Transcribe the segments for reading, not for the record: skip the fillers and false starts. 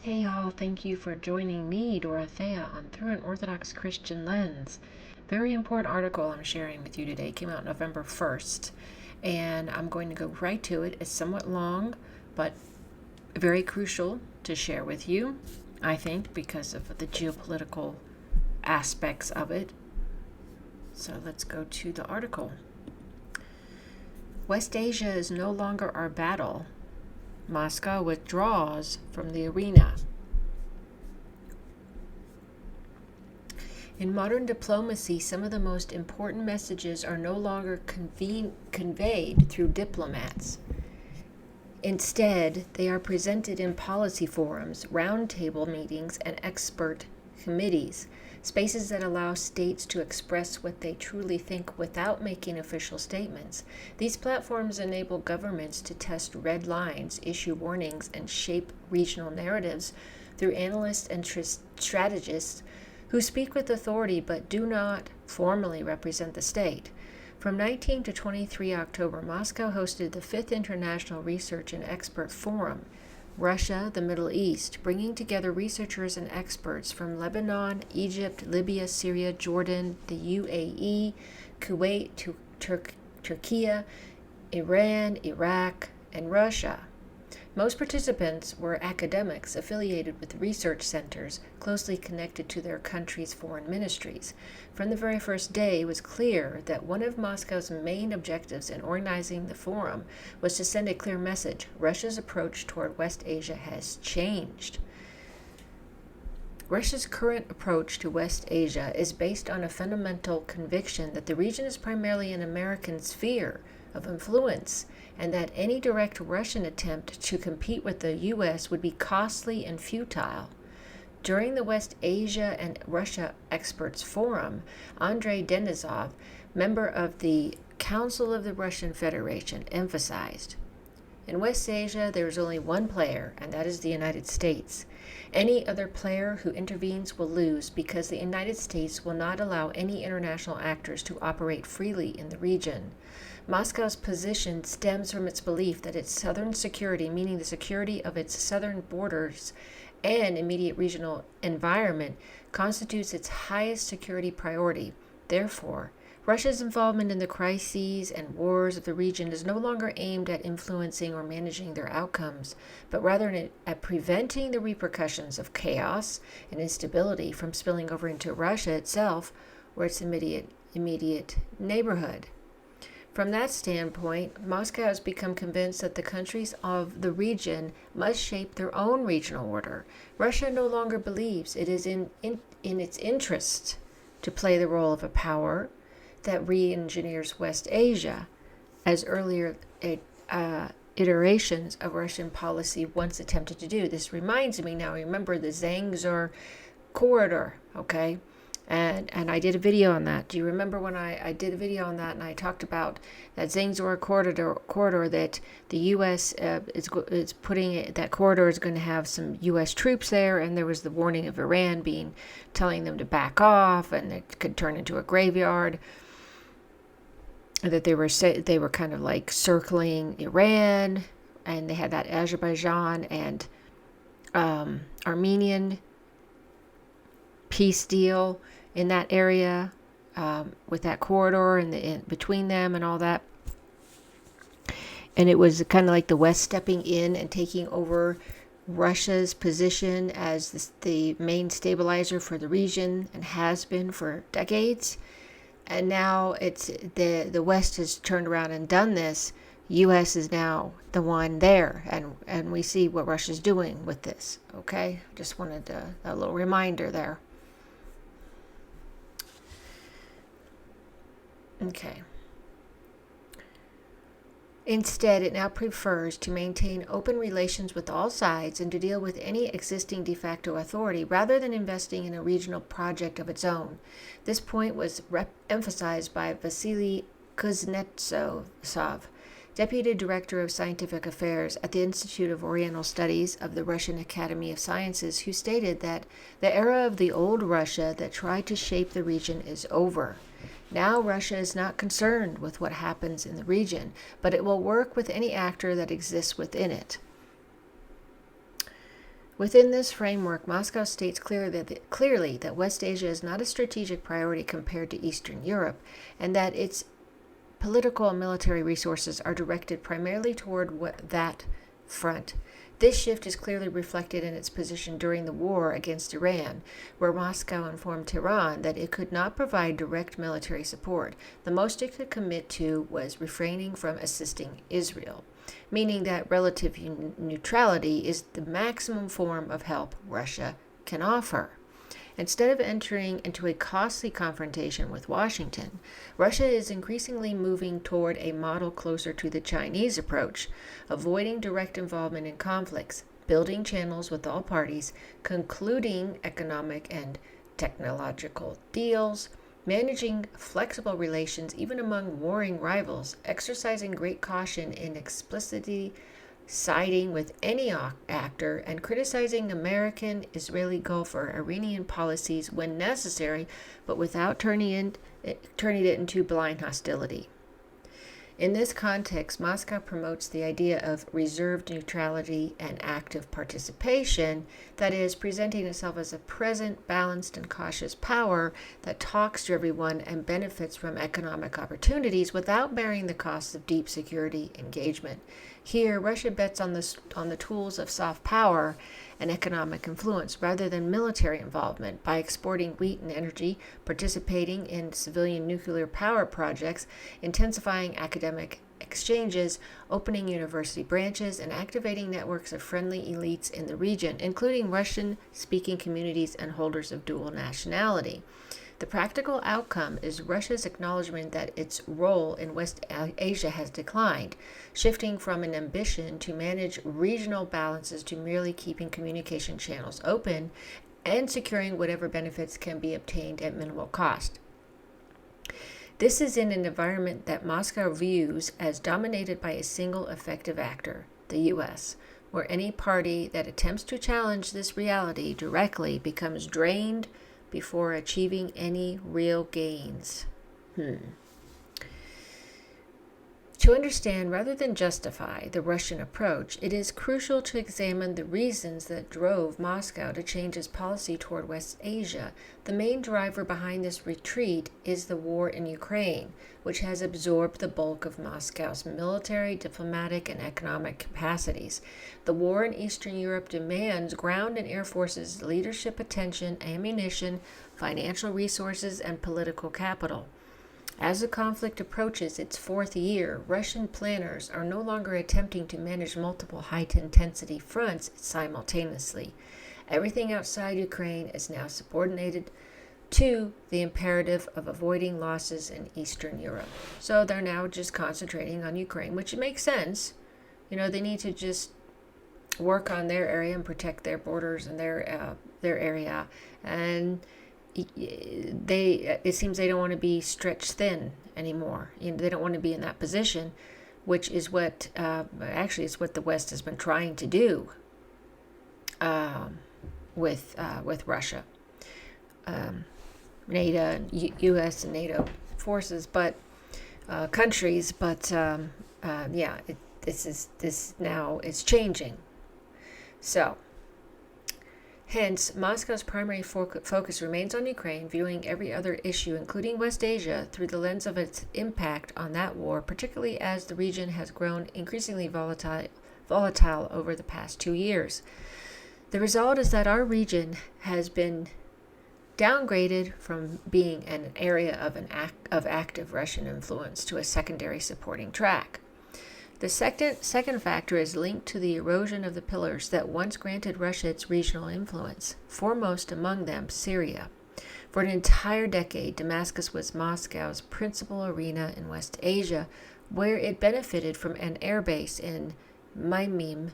Hey y'all, thank you for joining me, Dorothea, on Through an Orthodox Christian Lens. Very important article I'm sharing with you today. Came out November 1st, and I'm going to go right to it. It's somewhat long, but very crucial to share with you, I think, because of the geopolitical aspects of it. So let's go to the article. West Asia is no longer our battle. Moscow withdraws from the arena. In modern diplomacy, some of the most important messages are no longer conveyed through diplomats. Instead, they are presented in policy forums, roundtable meetings, and expert committees, spaces that allow states to express what they truly think without making official statements. These platforms enable governments to test red lines, issue warnings, and shape regional narratives through analysts and strategists who speak with authority but do not formally represent the state. From 19 to 23 October, Moscow hosted the 5th International Research and Expert Forum, Russia, the Middle East, bringing together researchers and experts from Lebanon, Egypt, Libya, Syria, Jordan, the UAE, Kuwait, Turkey, Iran, Iraq, and Russia. Most participants were academics affiliated with research centers closely connected to their country's foreign ministries. From the very first day, it was clear that one of Moscow's main objectives in organizing the forum was to send a clear message: Russia's approach toward West Asia has changed. Russia's current approach to West Asia is based on a fundamental conviction that the region is primarily an American sphere of influence, and that any direct Russian attempt to compete with the U.S. would be costly and futile. During the West Asia and Russia Experts Forum, Andrei Denisov, member of the Council of the Russian Federation, emphasized, in West Asia there is only one player, and that is the United States. Any other player who intervenes will lose because the United States will not allow any international actors to operate freely in the region. Moscow's position stems from its belief that its southern security, meaning the security of its southern borders and immediate regional environment, constitutes its highest security priority. Therefore, Russia's involvement in the crises and wars of the region is no longer aimed at influencing or managing their outcomes, but rather at preventing the repercussions of chaos and instability from spilling over into Russia itself or its immediate neighborhood. From that standpoint, Moscow has become convinced that the countries of the region must shape their own regional order. Russia no longer believes it is in its interest to play the role of a power that re-engineers West Asia, as earlier iterations of Russian policy once attempted to do. This reminds me now, remember the Zangezur corridor, okay? And I did a video on that. Do you remember when I did a video on that and I talked about that Zangezur corridor that the U.S. is putting that corridor is going to have some U.S. troops there, and there was the warning of Iran telling them to back off, and it could turn into a graveyard. That they were kind of like circling Iran, and they had that Azerbaijan and Armenian peace deal in that area with that corridor and in between them and all that. And it was kind of like the West stepping in and taking over Russia's position as the main stabilizer for the region, and has been for decades. And now it's the West has turned around and done this. U.S. is now the one there, and we see what Russia's doing with this. Okay, just wanted a little reminder there. Okay. Instead, it now prefers to maintain open relations with all sides and to deal with any existing de facto authority rather than investing in a regional project of its own. This point was emphasized by Vasily Kuznetsov, Deputy Director of Scientific Affairs at the Institute of Oriental Studies of the Russian Academy of Sciences, who stated that the era of the old Russia that tried to shape the region is over. Now Russia is not concerned with what happens in the region, but it will work with any actor that exists within it. Within this framework, Moscow states clearly that West Asia is not a strategic priority compared to Eastern Europe, and that its political and military resources are directed primarily toward that front. This shift is clearly reflected in its position during the war against Iran, where Moscow informed Tehran that it could not provide direct military support. The most it could commit to was refraining from assisting Israel, meaning that relative neutrality is the maximum form of help Russia can offer. Instead of entering into a costly confrontation with Washington, Russia is increasingly moving toward a model closer to the Chinese approach, avoiding direct involvement in conflicts, building channels with all parties, concluding economic and technological deals, managing flexible relations even among warring rivals, exercising great caution in explicitly siding with any actor, and criticizing American, Israeli, Gulf, or Iranian policies when necessary, but without turning it into blind hostility. In this context, Moscow promotes the idea of reserved neutrality and active participation, that is, presenting itself as a present, balanced, and cautious power that talks to everyone and benefits from economic opportunities without bearing the costs of deep security engagement. Here, Russia bets on the tools of soft power and economic influence rather than military involvement by exporting wheat and energy, participating in civilian nuclear power projects, intensifying academic exchanges, opening university branches, and activating networks of friendly elites in the region, including Russian-speaking communities and holders of dual nationality. The practical outcome is Russia's acknowledgement that its role in West Asia has declined, shifting from an ambition to manage regional balances to merely keeping communication channels open and securing whatever benefits can be obtained at minimal cost. This is in an environment that Moscow views as dominated by a single effective actor, the U.S., where any party that attempts to challenge this reality directly becomes drained before achieving any real gains. To understand rather than justify the Russian approach, it is crucial to examine the reasons that drove Moscow to change its policy toward West Asia. The main driver behind this retreat is the war in Ukraine, which has absorbed the bulk of Moscow's military, diplomatic, and economic capacities. The war in Eastern Europe demands ground and air forces leadership attention, ammunition, financial resources, and political capital. As the conflict approaches its fourth year, Russian planners are no longer attempting to manage multiple high-intensity fronts simultaneously. Everything outside Ukraine is now subordinated to the imperative of avoiding losses in Eastern Europe. So they're now just concentrating on Ukraine, which makes sense. They need to just work on their area and protect their borders and their area, and it seems they don't want to be stretched thin anymore. They don't want to be in that position, which is what it's what the West has been trying to do with Russia, NATO, U.S. and NATO forces, but countries. But this now is changing. So. Hence, Moscow's primary focus remains on Ukraine, viewing every other issue, including West Asia, through the lens of its impact on that war, particularly as the region has grown increasingly volatile over the past 2 years. The result is that our region has been downgraded from being an area of active Russian influence to a secondary supporting track. The second factor is linked to the erosion of the pillars that once granted Russia its regional influence, foremost among them Syria. For an entire decade, Damascus was Moscow's principal arena in West Asia, where it benefited from an airbase in Maimim,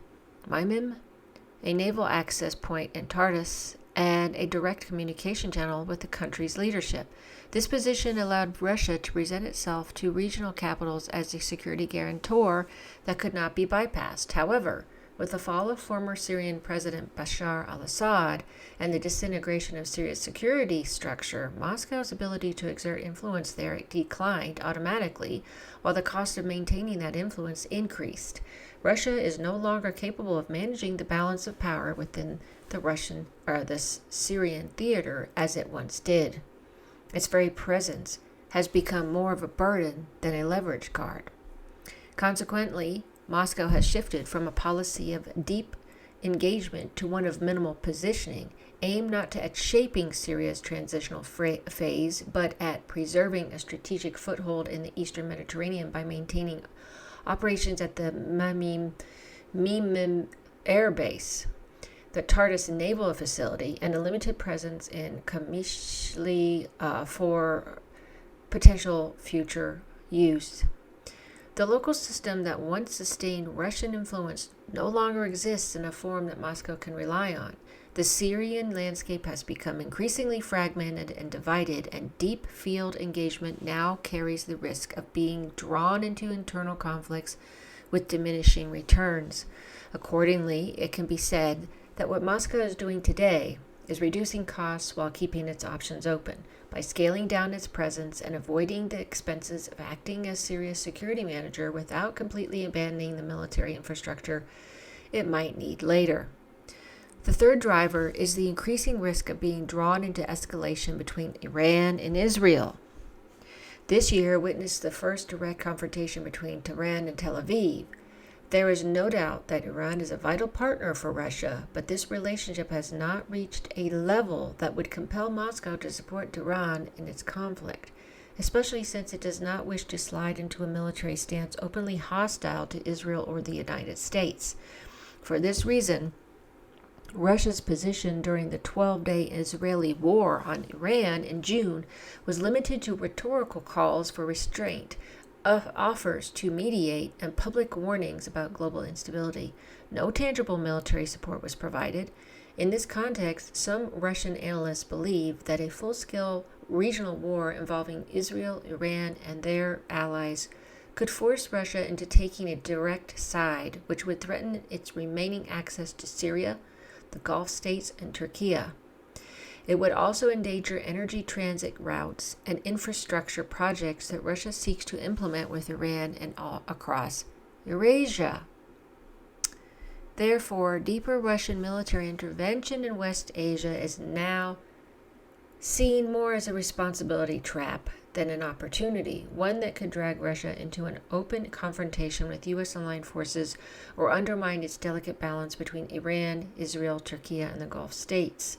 a naval access point in Tartus, and a direct communication channel with the country's leadership. This position allowed Russia to present itself to regional capitals as a security guarantor that could not be bypassed. However, with the fall of former Syrian President Bashar al-Assad and the disintegration of Syria's security structure, Moscow's ability to exert influence there declined automatically, while the cost of maintaining that influence increased. Russia is no longer capable of managing the balance of power within the Syrian theater as it once did. Its very presence has become more of a burden than a leverage card. Consequently, Moscow has shifted from a policy of deep engagement to one of minimal positioning, aimed not at shaping Syria's transitional phase, but at preserving a strategic foothold in the eastern Mediterranean by maintaining operations at the Mimim Air Base, the Tartus Naval Facility, and a limited presence in Kamishli for potential future use. The local system that once sustained Russian influence no longer exists in a form that Moscow can rely on. The Syrian landscape has become increasingly fragmented and divided, and deep field engagement now carries the risk of being drawn into internal conflicts with diminishing returns. Accordingly, it can be said that what Moscow is doing today is reducing costs while keeping its options open. By scaling down its presence and avoiding the expenses of acting as Syria's security manager without completely abandoning the military infrastructure it might need later. The third driver is the increasing risk of being drawn into escalation between Iran and Israel. This year witnessed the first direct confrontation between Tehran and Tel Aviv. There is no doubt that Iran is a vital partner for Russia, but this relationship has not reached a level that would compel Moscow to support Tehran in its conflict, especially since it does not wish to slide into a military stance openly hostile to Israel or the United States. For this reason, Russia's position during the 12-day Israeli war on Iran in June was limited to rhetorical calls for restraint, offers to mediate, and public warnings about global instability. No tangible military support was provided. In this context, some Russian analysts believe that a full-scale regional war involving Israel, Iran, and their allies could force Russia into taking a direct side, which would threaten its remaining access to Syria, the Gulf states, and Turkey. It would also endanger energy transit routes and infrastructure projects that Russia seeks to implement with Iran and all across Eurasia. Therefore, deeper Russian military intervention in West Asia is now seen more as a responsibility trap than an opportunity, one that could drag Russia into an open confrontation with U.S.-aligned forces or undermine its delicate balance between Iran, Israel, Turkey, and the Gulf states.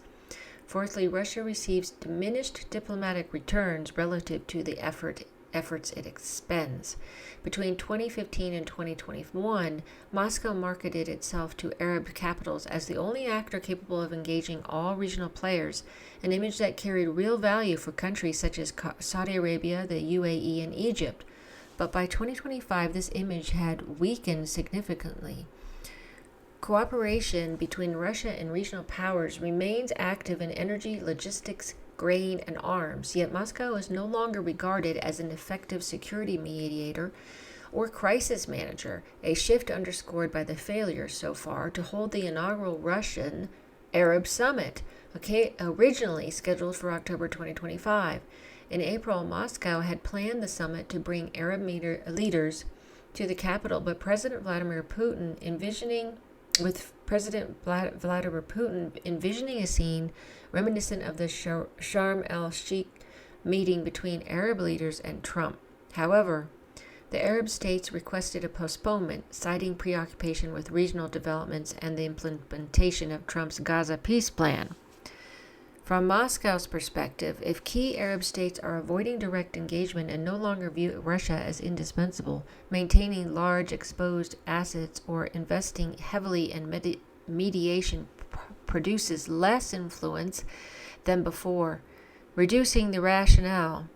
Fourthly, Russia receives diminished diplomatic returns relative to the efforts it expends. Between 2015 and 2021, Moscow marketed itself to Arab capitals as the only actor capable of engaging all regional players, an image that carried real value for countries such as Saudi Arabia, the UAE, and Egypt. But by 2025, this image had weakened significantly. Cooperation between Russia and regional powers remains active in energy, logistics, grain, and arms, yet Moscow is no longer regarded as an effective security mediator or crisis manager, a shift underscored by the failure so far to hold the inaugural Russian Arab Summit, originally scheduled for October 2025. In April, Moscow had planned the summit to bring Arab leaders to the capital, but President Vladimir Putin envisioning a scene reminiscent of the Sharm el-Sheikh meeting between Arab leaders and Trump. However, the Arab states requested a postponement, citing preoccupation with regional developments and the implementation of Trump's Gaza peace plan. From Moscow's perspective, if key Arab states are avoiding direct engagement and no longer view Russia as indispensable, maintaining large exposed assets or investing heavily in mediation produces less influence than before, reducing the rationale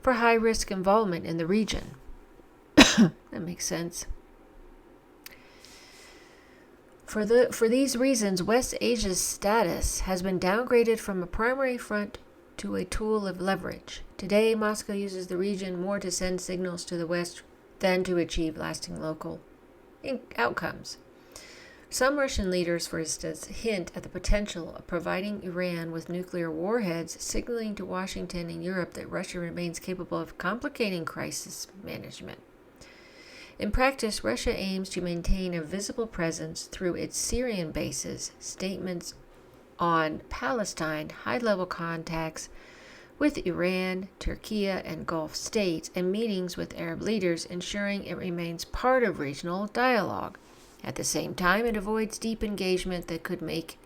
for high-risk involvement in the region. That makes sense. For these reasons, West Asia's status has been downgraded from a primary front to a tool of leverage. Today, Moscow uses the region more to send signals to the West than to achieve lasting local outcomes. Some Russian leaders, for instance, hint at the potential of providing Iran with nuclear warheads, signaling to Washington and Europe that Russia remains capable of complicating crisis management. In practice, Russia aims to maintain a visible presence through its Syrian bases, statements on Palestine, high-level contacts with Iran, Turkey, and Gulf states, and meetings with Arab leaders, ensuring it remains part of regional dialogue. At the same time, it avoids deep engagement that could make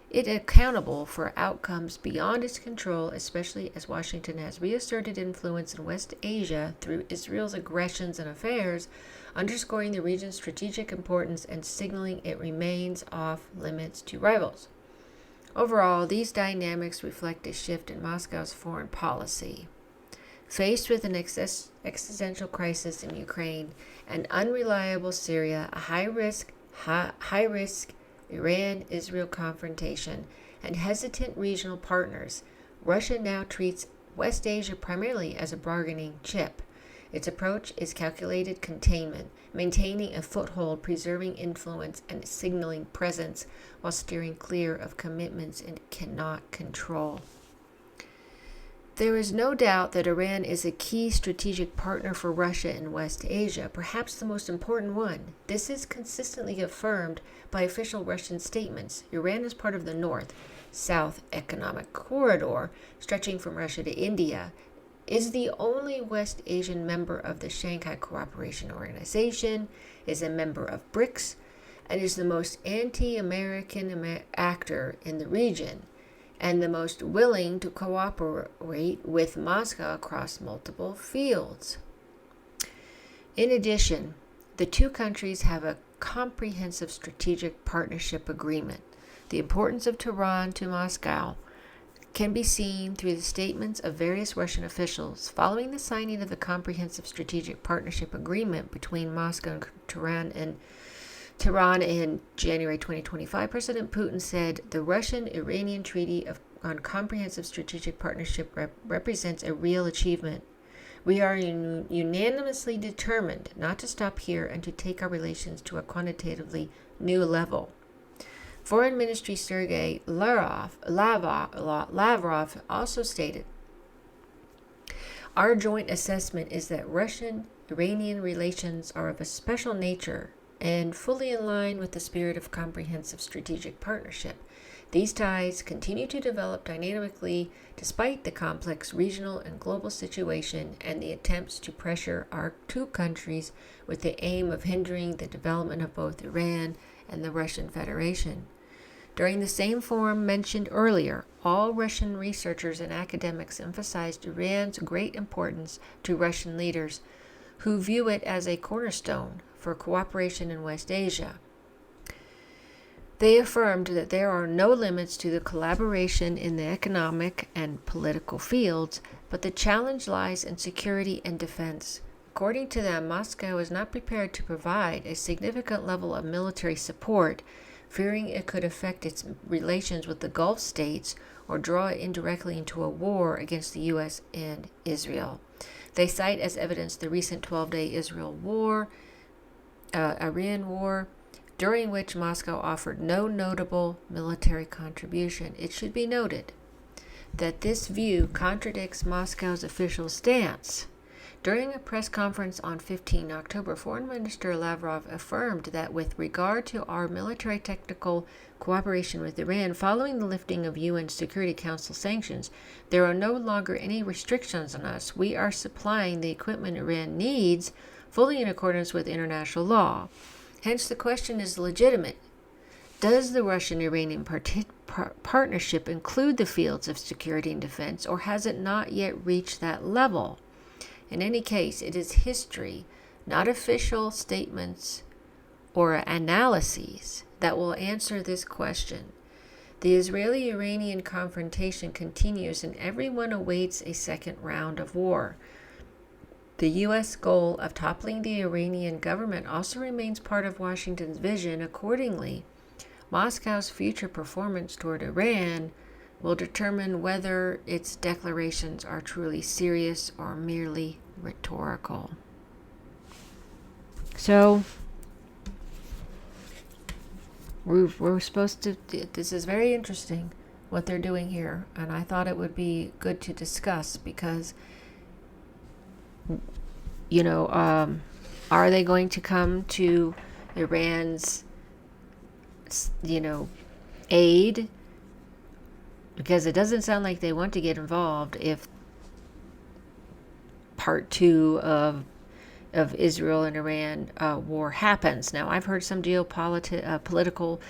it accountable for outcomes beyond its control, especially as Washington has reasserted influence in West Asia through Israel's aggressions and affairs, underscoring the region's strategic importance and signaling it remains off limits to rivals. Overall, these dynamics reflect a shift in Moscow's foreign policy. Faced with an existential crisis in Ukraine, an unreliable Syria, a high-risk Iran-Israel confrontation, and hesitant regional partners, Russia now treats West Asia primarily as a bargaining chip. Its approach is calculated containment, maintaining a foothold, preserving influence, and signaling presence while steering clear of commitments it cannot control. There is no doubt that Iran is a key strategic partner for Russia in West Asia, perhaps the most important one. This is consistently affirmed by official Russian statements. Iran is part of the North-South Economic Corridor, stretching from Russia to India, is the only West Asian member of the Shanghai Cooperation Organization, is a member of BRICS, and is the most anti-American actor in the region, and the most willing to cooperate with Moscow across multiple fields. In addition, the two countries have a comprehensive strategic partnership agreement. The importance of Tehran to Moscow can be seen through the statements of various Russian officials. Following the signing of the Comprehensive Strategic Partnership Agreement between Moscow and Tehran in January 2025, President Putin said the Russian-Iranian Treaty on Comprehensive Strategic Partnership represents a real achievement. We are unanimously determined not to stop here and to take our relations to a quantitatively new level. Foreign Ministry Sergei Lavrov also stated, "Our joint assessment is that Russian-Iranian relations are of a special nature and fully in line with the spirit of comprehensive strategic partnership. These ties continue to develop dynamically despite the complex regional and global situation and the attempts to pressure our two countries with the aim of hindering the development of both Iran and the Russian Federation." During the same forum mentioned earlier, all Russian researchers and academics emphasized Iran's great importance to Russian leaders, who view it as a cornerstone for cooperation in West Asia. They affirmed that there are no limits to the collaboration in the economic and political fields, but the challenge lies in security and defense. According to them, Moscow is not prepared to provide a significant level of military support, fearing it could affect its relations with the Gulf states or draw it indirectly into a war against the U.S. and Israel. They cite as evidence the recent 12-day Iran war, during which Moscow offered no notable military contribution. It should be noted that this view contradicts Moscow's official stance. During a press conference on 15 October, Foreign Minister Lavrov affirmed that with regard to our military technical cooperation with Iran following the lifting of UN Security Council sanctions, there are no longer any restrictions on us. We are supplying the equipment Iran needs fully in accordance with international law. Hence, the question is legitimate. Does the Russian-Iranian partnership include the fields of security and defense, or has it not yet reached that level? In any case, it is history, not official statements or analyses, that will answer this question. The Israeli-Iranian confrontation continues, and everyone awaits a second round of war. The U.S. goal of toppling the Iranian government also remains part of Washington's vision. Accordingly, Moscow's future performance toward Iran will determine whether its declarations are truly serious or merely rhetorical. So, we're supposed to, this is very interesting what they're doing here, and I thought it would be good to discuss because, Are they going to come to Iran's, aid? Because it doesn't sound like they want to get involved if part two of Israel and Iran war happens. Now, I've heard some political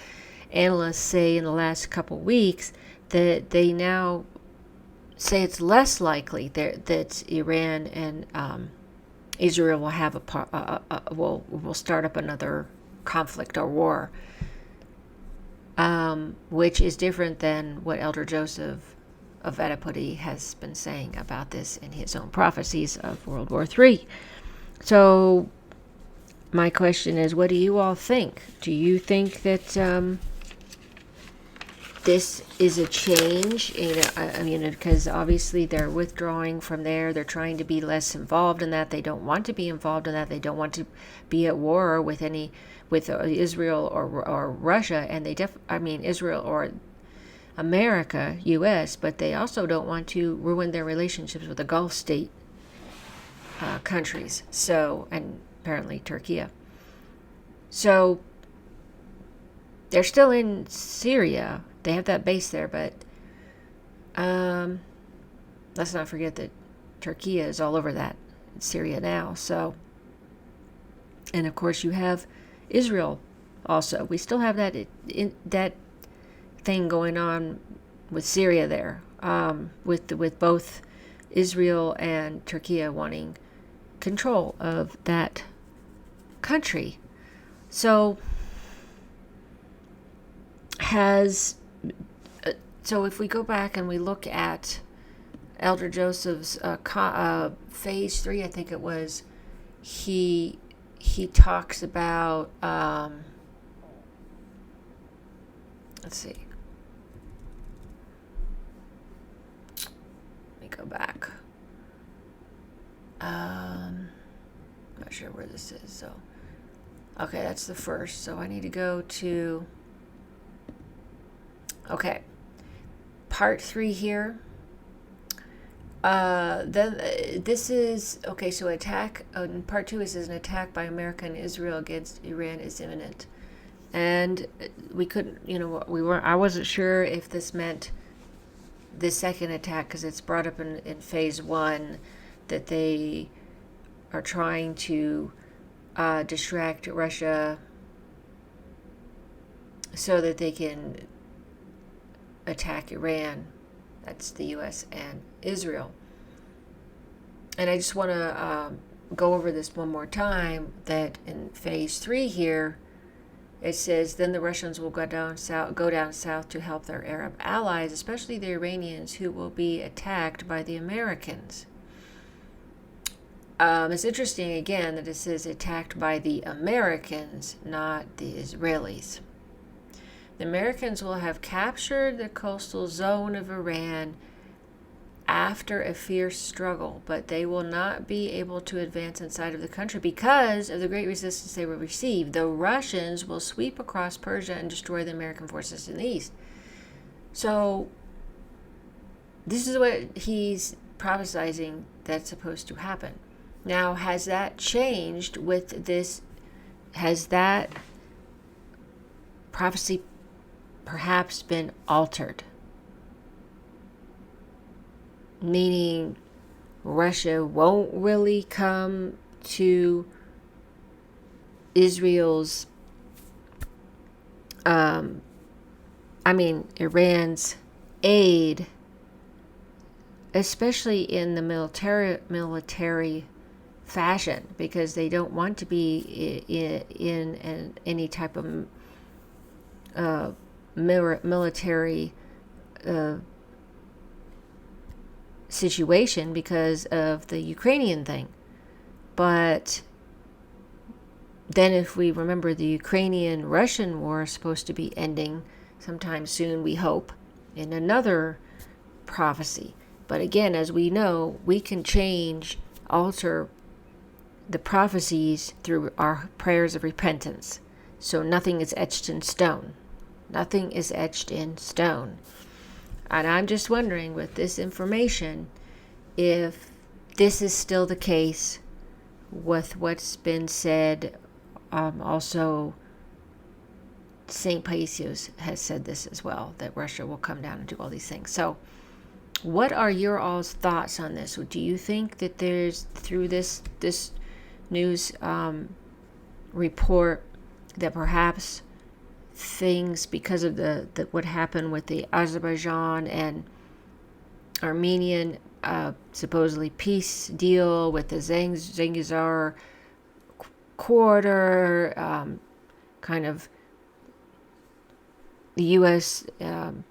analysts say in the last couple weeks that they now say it's less likely that Iran and Israel will have will start up another conflict or war, which is different than what Elder Joseph of Etipodi has been saying about this in his own prophecies of World War III. So my question is, what do you all think? Do you think that this is a change? Because obviously they're withdrawing from there. They're trying to be less involved in that. They don't want to be involved in that. They don't want to be at war with Israel or Russia, and Israel or America, U.S., but they also don't want to ruin their relationships with the Gulf state countries. So, and apparently Turkey. So they're still in Syria. They have that base there, but let's not forget that Turkey is all over that Syria now. So, and of course you have Israel also. We still have that thing going on with Syria there, with both Israel and Turkey wanting control of that country. So if we go back and we look at Elder Joseph's phase 3, I think it was, he talks about let's see. Let me go back. I'm not sure where this is. So, okay, that's the first. So I need to go to. Okay, part 3 here. Then this is okay. So attack. In part 2, it says an attack by America and Israel against Iran is imminent. And we couldn't, I wasn't sure if this meant the second attack, because it's brought up in phase 1 that they are trying to distract Russia so that they can attack Iran. That's the U.S. and Israel. And I just want to go over this one more time, that in phase 3 here, it says, then the Russians will go down south to help their Arab allies, especially the Iranians, who will be attacked by the Americans. It's interesting, again, that it says attacked by the Americans, not the Israelis. The Americans will have captured the coastal zone of Iran after a fierce struggle, but they will not be able to advance inside of the country because of the great resistance they will receive. The Russians will sweep across Persia and destroy the American forces in the east. So this is what he's prophesizing that's supposed to happen. Now, has that changed with this? Has that prophecy perhaps been altered? Meaning Russia won't really come to Israel's, Iran's aid, especially in the military fashion, because they don't want to be in any type of military situation because of the Ukrainian thing. But then if we remember, the Ukrainian-Russian war is supposed to be ending sometime soon, we hope, in another prophecy. But again, as we know, we can alter the prophecies through our prayers of repentance. So nothing is etched in stone. Nothing is etched in stone. And I'm just wondering, with this information, if this is still the case with what's been said. Also, St. Paisios has said this as well, that Russia will come down and do all these things. So, what are your all's thoughts on this? Do you think that there's, through this news report, that perhaps things, because of the what happened with the Azerbaijan and Armenian supposedly peace deal with the Zangezur corridor, kind of the U.S. And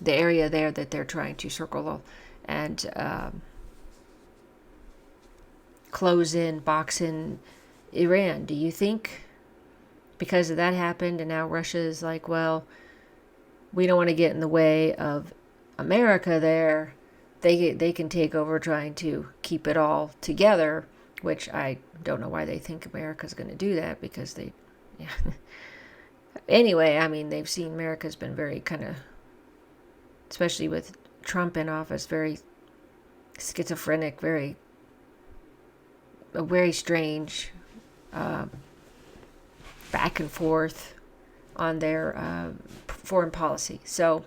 the area there that they're trying to circle and close in, box in Iran. Do you think because of that happened and now Russia is like, well, we don't want to get in the way of America there, they can take over trying to keep it all together, which I don't know why they think America's going to do that, because they, yeah. Anyway, I mean, they've seen America's been very kind of, especially with Trump in office, very schizophrenic, very strange, back and forth on their foreign policy. So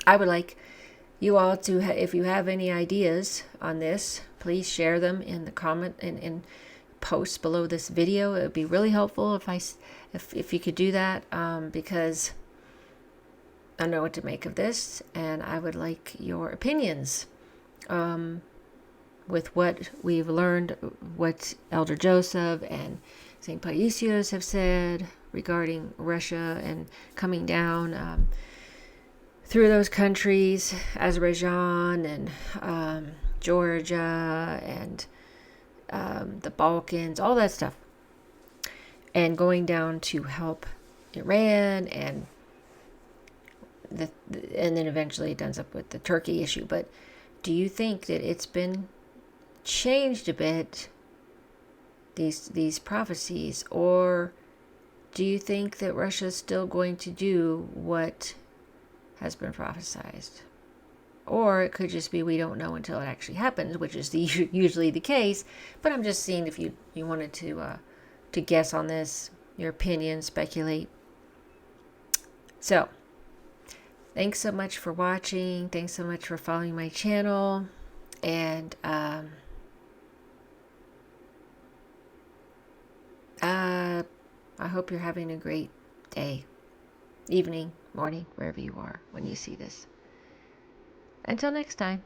I would like you all to, if you have any ideas on this, please share them in the comment and in posts below this video. It would be really helpful if you could do that, because I don't know what to make of this, and I would like your opinions with what we've learned, what Elder Joseph and St. Paisios have said regarding Russia and coming down through those countries, Azerbaijan and Georgia and the Balkans, all that stuff, and going down to help Iran, and then eventually it ends up with the Turkey issue. But do you think that it's been changed a bit, these prophecies, or do you think that Russia's still going to do what has been prophesied? Or it could just be we don't know until it actually happens, which is usually the case. But I'm just seeing if you wanted to guess on this, your opinion, speculate. So, thanks so much for watching. Thanks so much for following my channel. And I hope you're having a great day, evening, morning, wherever you are when you see this. Until next time.